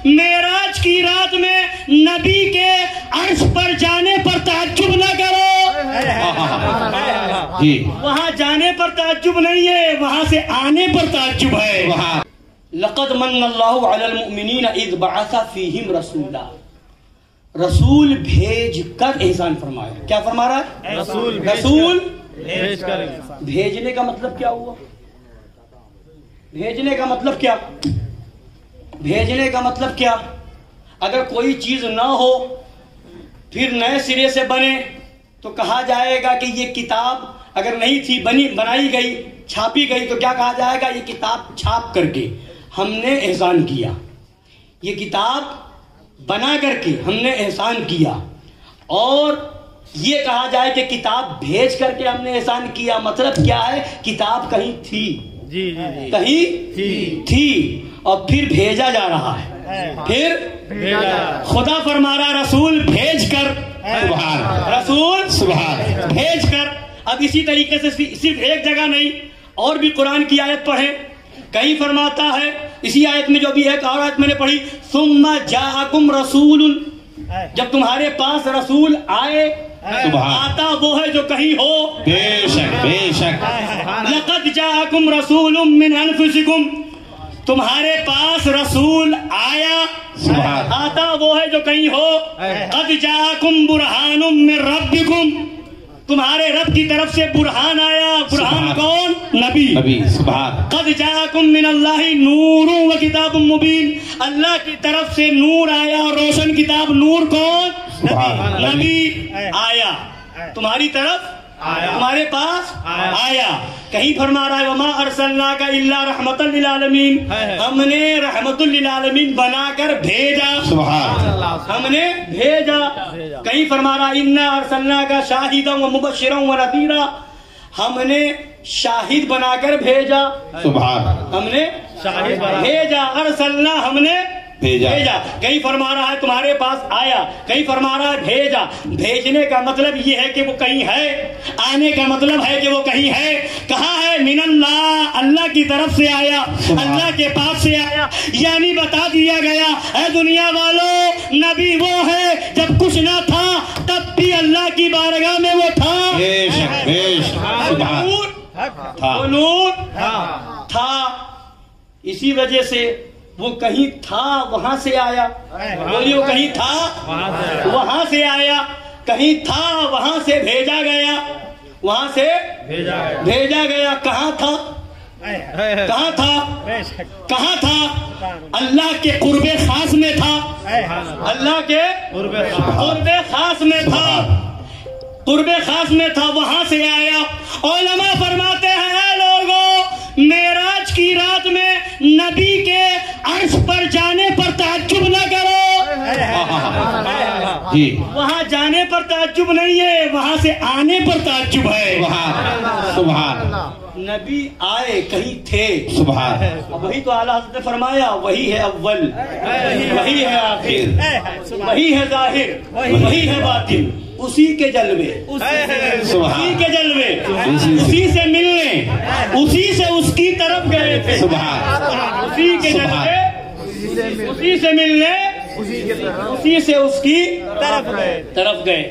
معراج کی رات میں نبی کے عرش پر جانے پر تعجب نہ کرو. وہاں جانے پر تعجب نہیں ہے، وہاں سے آنے پر تعجب ہے. لقد من اللہ علی المؤمنین اذ بعث فیہم رسولا. رسول بھیج کر احسان فرمایا. کیا فرما رہا ہے؟ رسول بھیج کر. بھیجنے کا مطلب کیا ہوا؟ بھیجنے کا مطلب کیا؟ بھیجنے کا مطلب کیا؟ اگر کوئی چیز نہ ہو پھر نئے سرے سے بنے تو کہا جائے گا کہ یہ کتاب اگر نہیں تھی بنائی گئی، چھاپی گئی، تو کیا کہا جائے گا؟ یہ کتاب چھاپ کر کے ہم نے احسان کیا. یہ کتاب بنا کر کے ہم نے احسان کیا. اور یہ کہا جائے کہ کتاب بھیج کر کے ہم نے احسان کیا، مطلب کیا ہے؟ کتاب کہیں تھی، کہیں تھی اور پھر بھیجا جا رہا ہے. پھر خدا فرما رہا رسول بھیج کر. رسول بھیج کر. اب اسی طریقے سے صرف ایک جگہ نہیں، اور بھی قرآن کی آیت پڑھیں. کہیں فرماتا ہے اسی آیت میں، جو بھی ایک اور آیت میں نے پڑھی، ثم جاءکم رسول، جب تمہارے پاس رسول آئے. آتا وہ ہے جو کہیں ہو. بے شک بے شک. لقد جاءکم رسول من انفسکم، تمہارے پاس رسول آیا. آتا وہ ہے جو کہیں ہو. قد جاءکم برہان من ربکم، تمہارے رب کی طرف سے برہان آیا. برہان کون؟ نبی. قد جاءکم من اللہ نور و کتاب مبین، اللہ کی طرف سے نور آیا اور روشن کتاب. نور کون؟ نبی آیا تمہاری طرف، تمہارے پاس آیا. کہیں فرما رہا ہے وما ارسلناک الا رحمۃ للعالمین، ہم نے رحمت للعالمین بنا کر بھیجا. ہم نے بھیجا. کہیں فرما رہا انا ارسلناک شاہدا ومبشرا ونذیرا، ہم نے شاہد بنا کر بھیجا. ہم نے بھیجا. ارسلنا، ہم نے بھیجا. کہیں فرما رہا ہے تمہارے پاس آیا، کہیں فرما رہا ہے بھیجا. بھیجنے کا مطلب یہ ہے کہ وہ کہیں ہے، آنے کا مطلب ہے کہ وہ کہیں ہے. کہاں ہے؟ من اللہ، اللہ کی طرف سے آیا، اللہ کے پاس سے آیا. یعنی بتا دیا گیا اے دنیا والوں، نبی وہ ہے جب کچھ نہ تھا تب بھی اللہ کی بارگاہ میں وہ تھا. نور تھا. اسی وجہ سے وہ کہیں تھا وہاں سے آیا. بولیے وہ کہیں تھا وہاں سے آیا. کہیں تھا وہاں سے بھیجا گیا. وہاں سے بھیجا گیا. کہاں تھا؟ کہاں تھا؟ کہاں تھا؟ اللہ کے قرب خاص میں تھا. اللہ کے قرب خاص میں تھا. قرب خاص میں تھا، وہاں سے آیا. علماء فرماتے ہیں اے لوگوں، معراج کی رات میں نبی کے عرش پر جانے پر تعجب نہ کرو. وہاں جانے پر تعجب نہیں ہے، وہاں سے آنے پر تعجب ہے. نبی آئے کہیں تھے. وہی تو اعلیٰ حضرت نے فرمایا وہی ہے اول، وہی ہے آخر، وہی ہے ظاہر، وہی ہے باطن. اسی کے جلوے، اسی کے جلوے، اسی سے ملنے، اسی سے اس کی طرف گئے تھے. اسی کے جلوے، اسی سے ملنے، اسی سے اس کی طرف گئے.